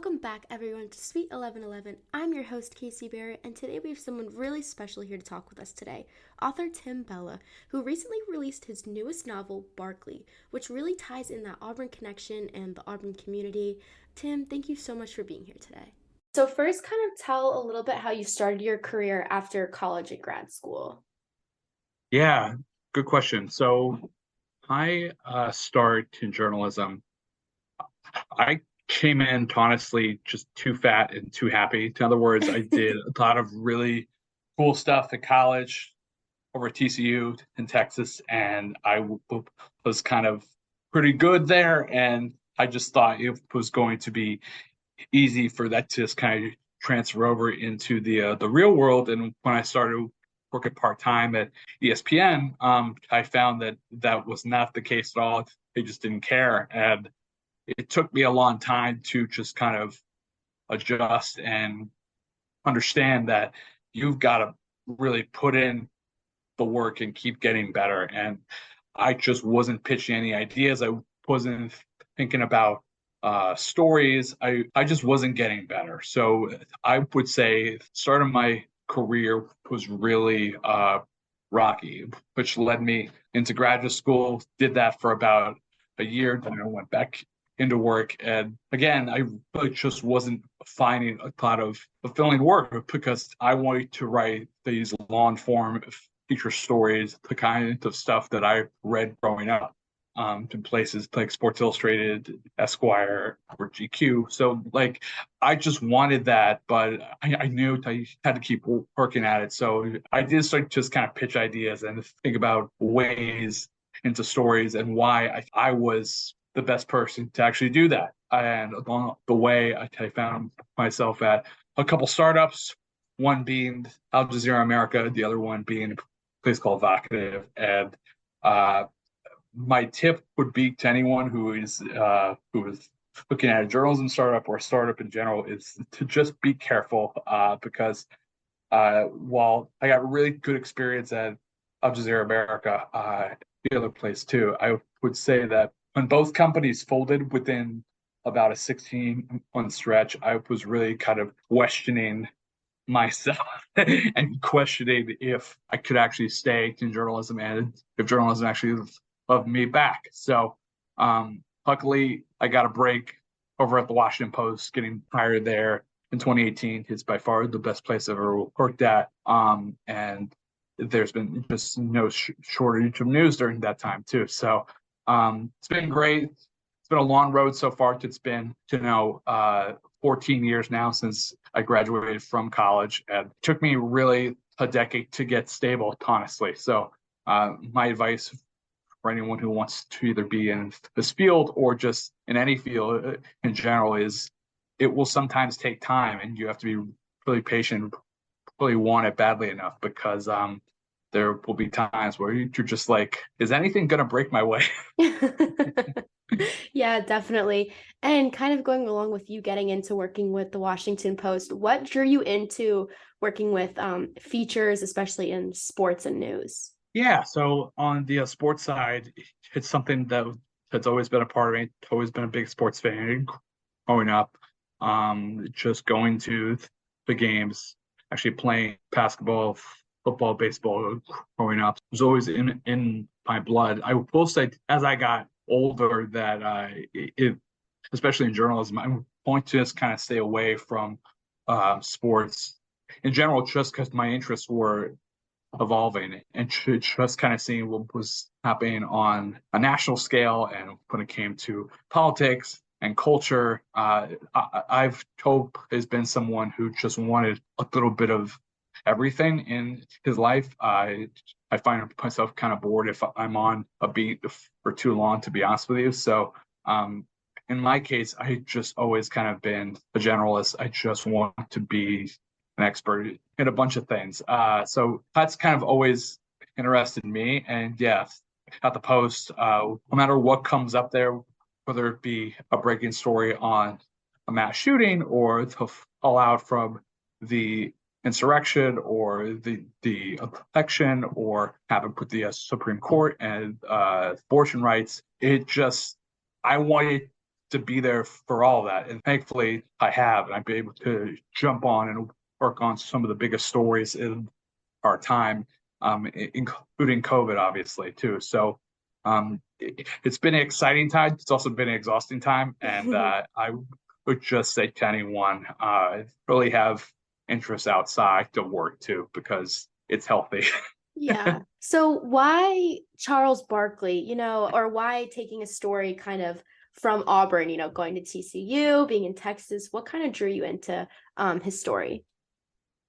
Welcome back, everyone, to Sweet 1111. I'm your host, Casey Barrett, and today we have someone really special here to talk with us today, author Tim Bella, who recently released his newest novel, Barkley, which really ties in that Auburn connection and the Auburn community. Tim, thank you so much for being here today. So first, kind of tell a little bit how you started your career after college and grad school. Yeah, good question. So I started in journalism. I came in honestly just too fat and too happy. In other words, I did a lot of really cool stuff at college over at TCU in Texas, and was kind of pretty good there. And I just thought it was going to be easy for that to just kind of transfer over into the real world. And when I started working part time at ESPN, I found that that was not the case at all. They just didn't care, and it took me a long time to just kind of adjust and understand that you've got to really put in the work and keep getting better. And I just wasn't pitching any ideas. I wasn't thinking about stories. I just wasn't getting better. So I would say start of my career was really rocky, which led me into graduate school. Did that for about a year, then I went back into work. And again, I really just wasn't finding a lot of fulfilling work because I wanted to write these long form feature stories, the kind of stuff that I read growing up in places like Sports Illustrated, Esquire, or GQ. So like I just wanted that, but I knew I had to keep working at it. So I did start just kind of pitch ideas and think about ways into stories and why I was the best person to actually do that. And along the way, I found myself at a couple startups, one being Al Jazeera America, the other one being a place called Vocative. And uh, my tip would be to anyone who is looking at a journalism startup or a startup in general is to just be careful because while I got really good experience at Al Jazeera America, the other place too, I would say that when both companies folded within about a 16-month stretch, I was really kind of questioning myself and questioning if I could actually stay in journalism and if journalism actually loved me back. So luckily, I got a break over at the Washington Post, getting hired there in 2018. It's by far the best place I've ever worked at. And there's been just no shortage of news during that time too. So it's been great. It's been a long road so far. It's been 14 years now since I graduated from college, and it took me really a decade to get stable, honestly. So my advice for anyone who wants to either be in this field or just in any field in general is it will sometimes take time, and you have to be really patient, really want it badly enough because there will be times where you're just like, is anything gonna break my way? Yeah, definitely. And kind of going along with you getting into working with the Washington Post, what drew you into working with features, especially in sports and news? Yeah, so on the sports side, it's something that's always been a part of me. Always been a big sports fan growing up. Just going to the games, actually playing basketball, football, baseball growing up was always in my blood. I will say, as I got older, that especially in journalism, I'm going to just kind of stay away from sports in general, just because my interests were evolving and just kind of seeing what was happening on a national scale. And when it came to politics and culture, I've told has been someone who just wanted a little bit of everything in his life. I find myself kind of bored if I'm on a beat for too long, to be honest with you. So in my case, I just always kind of been a generalist. I just want to be an expert in a bunch of things. So that's kind of always interested me. And yeah, at the Post, no matter what comes up there, whether it be a breaking story on a mass shooting or the fallout from the insurrection or the election or happened with the Supreme Court and abortion rights, it just I wanted to be there for all of that. And thankfully, I have, and I've been able to jump on and work on some of the biggest stories in our time, including COVID, obviously, too. So it's been an exciting time. It's also been an exhausting time. And I would just say to anyone, really have interests outside to work too, because it's healthy. Yeah. So why Charles Barkley, or why taking a story kind of from Auburn, going to TCU, being in Texas, what kind of drew you into his story?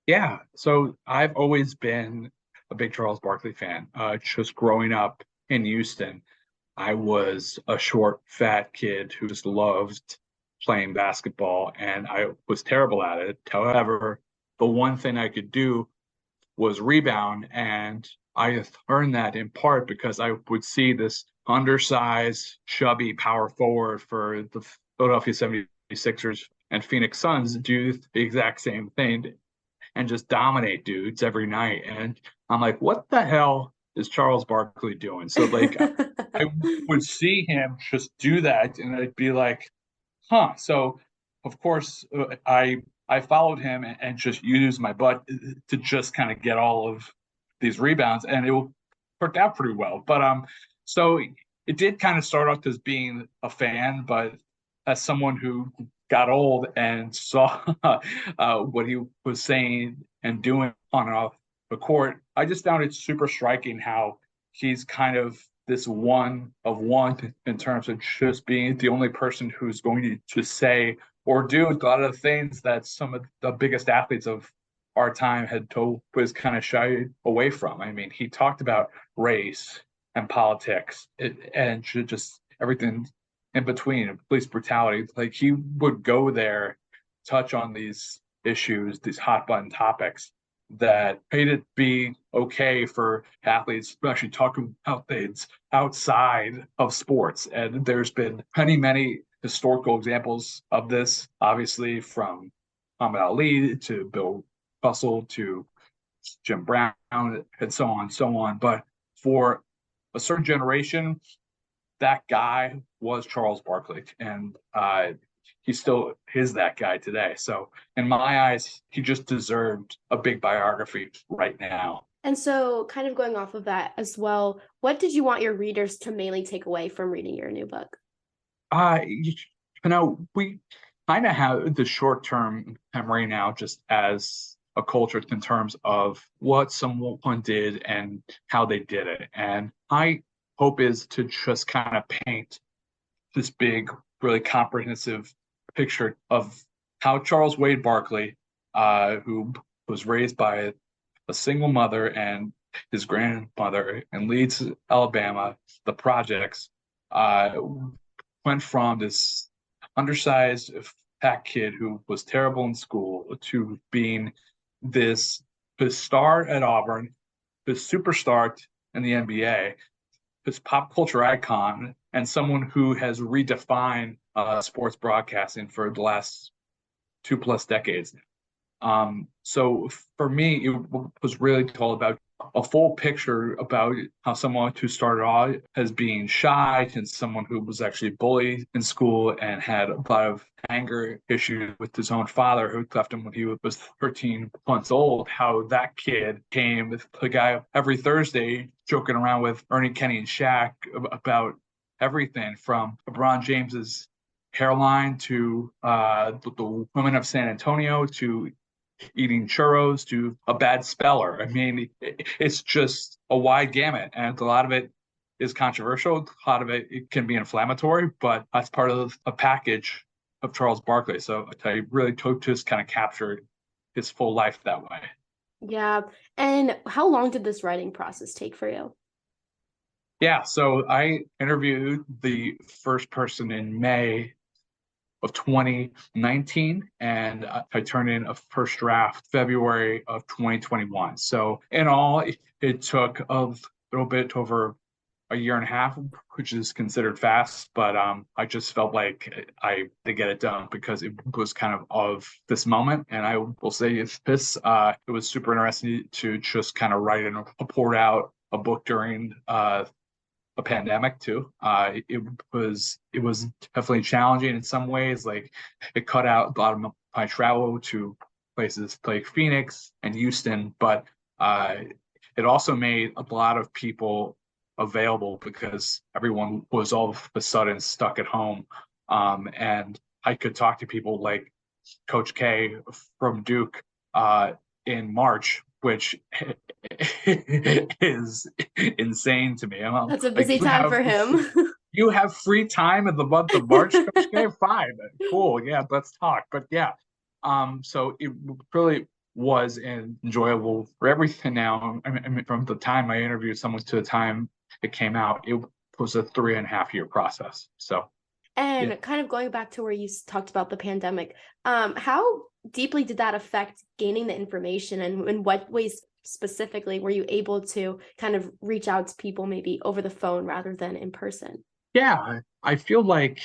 Yeah, so I've always been a big Charles Barkley fan. Just growing up in Houston, I was a short, fat kid who just loved playing basketball, and I was terrible at it. However, the one thing I could do was rebound, and I learned that in part because I would see this undersized, chubby power forward for the Philadelphia 76ers and Phoenix Suns do the exact same thing and just dominate dudes every night. And I'm like, what the hell is Charles Barkley doing? So like I would see him just do that and I'd be like, huh. So of course I followed him and just used my butt to just kind of get all of these rebounds and it worked out pretty well. But so it did kind of start off as being a fan, but as someone who got old and saw what he was saying and doing on and off the court, I just found it super striking how he's kind of this one of one in terms of just being the only person who's going to just say or do a lot of the things that some of the biggest athletes of our time had told was kind of shy away from. I mean, he talked about race and politics and just everything in between, police brutality. Like he would go there, touch on these issues, these hot button topics that made it be okay for athletes to actually talk about things outside of sports. And there's been many historical examples of this, obviously from Muhammad Ali to Bill Russell to Jim Brown and so on and so on. But for a certain generation, that guy was Charles Barkley, and he still is that guy today. So, in my eyes, he just deserved a big biography right now. And so, kind of going off of that as well, what did you want your readers to mainly take away from reading your new book? We kind of have the short term memory now, just as a culture in terms of what someone did and how they did it. And my hope is to just kind of paint this big, really comprehensive picture of how Charles Wade Barkley, who was raised by a single mother and his grandmother in Leeds, Alabama, the projects, uh, went from this undersized fat kid who was terrible in school to being this star at Auburn, this superstar in the NBA, this pop culture icon, and someone who has redefined sports broadcasting for the last 2+ decades. So for me, it was really all about a full picture about how someone who started off as being shy and someone who was actually bullied in school and had a lot of anger issues with his own father who left him when he was 13 months old, how that kid came the guy every Thursday joking around with Ernie, Kenny, and Shaq about everything from LeBron James's hairline to the women of San Antonio to eating churros to a bad speller. I mean, it's just a wide gamut, and a lot of it is controversial. A lot of it can be inflammatory, but that's part of a package of Charles Barkley. So I really just kind of captured his full life that way. Yeah. And how long did this writing process take for you? Yeah, so I interviewed the first person in May of 2019, and I turned in a first draft February of 2021. So in all, it took a little bit over a year and a half, which is considered fast, but I just felt like I to get it done because it was kind of this moment. And I will say it was super interesting to just kind of write and report out a book during a pandemic too. It was definitely challenging in some ways. Like it cut out a lot of my travel to places like Phoenix and Houston, but uh, it also made a lot of people available because everyone was all of a sudden stuck at home. And I could talk to people like Coach K from Duke in March, which is insane to me. I'm That's a like, busy time for him. you have free time in the month of March, Coach K? Fine, cool, yeah, let's talk. But yeah, so it really was enjoyable for everything. Now, I mean, from the time I interviewed someone to the time it came out, it was a 3.5 year process. So yeah. And kind of going back to where you talked about the pandemic, how deeply did that affect gaining the information, and in what ways specifically were you able to kind of reach out to people maybe over the phone rather than in person? Yeah, I feel like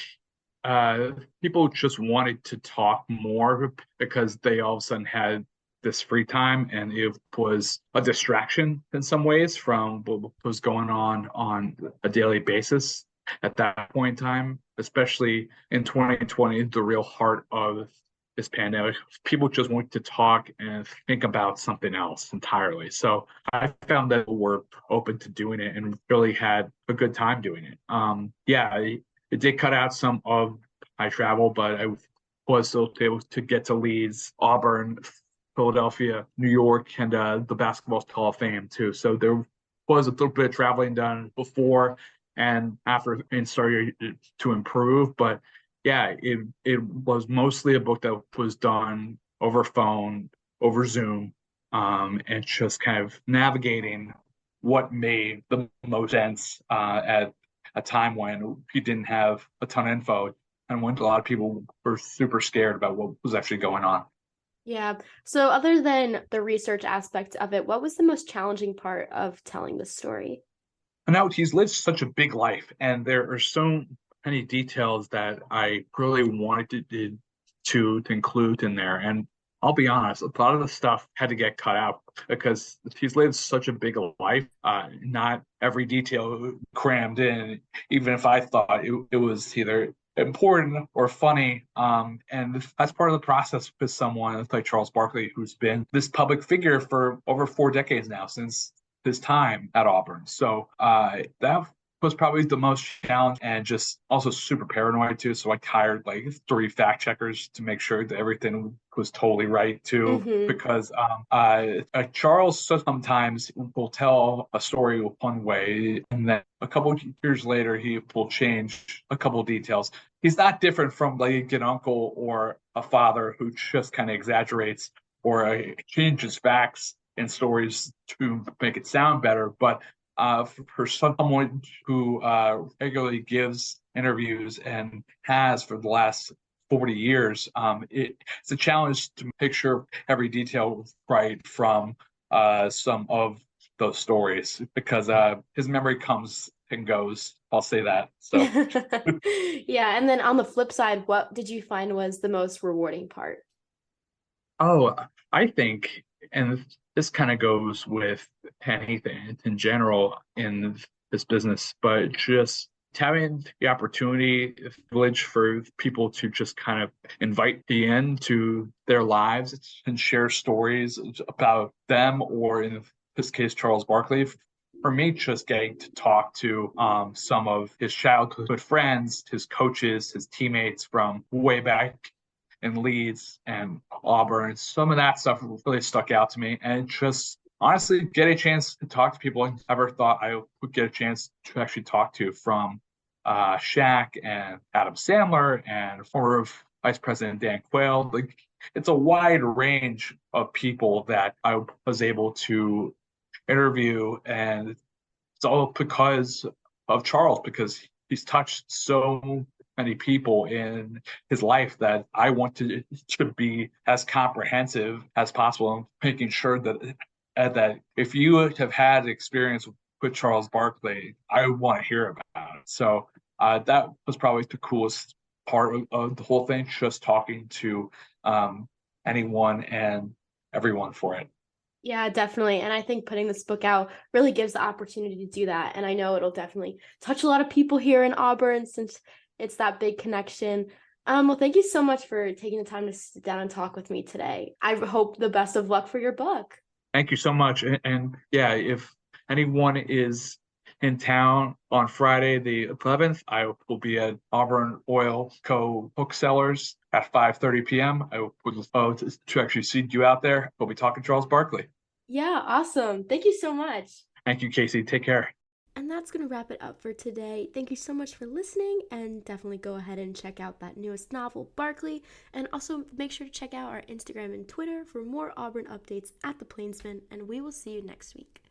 uh, people just wanted to talk more because they all of a sudden had this free time, and it was a distraction in some ways from what was going on a daily basis at that point in time, especially in 2020, the real heart of this pandemic. People just wanted to talk and think about something else entirely. So I found that we're open to doing it and really had a good time doing it. Yeah, it did cut out some of my travel, but I was still able to get to Leeds, Auburn, Philadelphia, New York, and the Basketball Hall of Fame too. So there was a little bit of traveling done before and after and started to improve. But yeah, it was mostly a book that was done over phone, over Zoom, and just kind of navigating what made the most sense at a time when he didn't have a ton of info and when a lot of people were super scared about what was actually going on. Yeah. So, other than the research aspect of it, what was the most challenging part of telling the story? And now he's lived such a big life, and there are so many details that I really wanted to include in there. And I'll be honest, a lot of the stuff had to get cut out because he's lived such a big life. Not every detail crammed in, even if I thought it was either important or funny. And that's part of the process with someone like Charles Barkley, who's been this public figure for over 4 decades now, since his time at Auburn. So that was probably the most challenge, and just also super paranoid too. So I hired like 3 fact checkers to make sure that everything was totally right too. Mm-hmm. Because Charles sometimes will tell a story one way, and then a couple of years later he will change a couple of details. He's not different from like an uncle or a father who just kind of exaggerates or changes facts and stories to make it sound better. But for someone who regularly gives interviews and has for the last 40 years, it's a challenge to make sure every detail right from some of those stories because his memory comes and goes. I'll say that. So, Yeah. And then on the flip side, what did you find was the most rewarding part? oh, I think, and this kind of goes with anything in general in this business, but just having the opportunity, the privilege for people to just kind of invite you into their lives and share stories about them, or in this case, Charles Barkley. For me, just getting to talk to some of his childhood friends, his coaches, his teammates from way back in Leeds and Auburn. Some of that stuff really stuck out to me, and just honestly get a chance to talk to people I never thought I would get a chance to actually talk to, from Shaq and Adam Sandler and former Vice President Dan Quayle. Like, it's a wide range of people that I was able to interview, and it's all because of Charles, because he's touched so many people in his life that I want to be as comprehensive as possible, making sure that if you have had experience with Charles Barkley, I want to hear about it. So that was probably the coolest part of the whole thing, just talking to anyone and everyone for it. Yeah, definitely. And I think putting this book out really gives the opportunity to do that. And I know it'll definitely touch a lot of people here in Auburn since it's that big connection. Well, thank you so much for taking the time to sit down and talk with me today. I hope the best of luck for your book. Thank you so much. And yeah, if anyone is in town on Friday the 11th, I will be at Auburn Oil Co. Booksellers at 5:30 p.m. I would love to actually see you out there. We'll be talking Charles Barkley. Yeah, awesome. Thank you so much. Thank you, Casey. Take care. And that's going to wrap it up for today. Thank you so much for listening, and definitely go ahead and check out that newest novel, Barkley. And also make sure to check out our Instagram and Twitter for more Auburn updates at the Plainsman, and we will see you next week.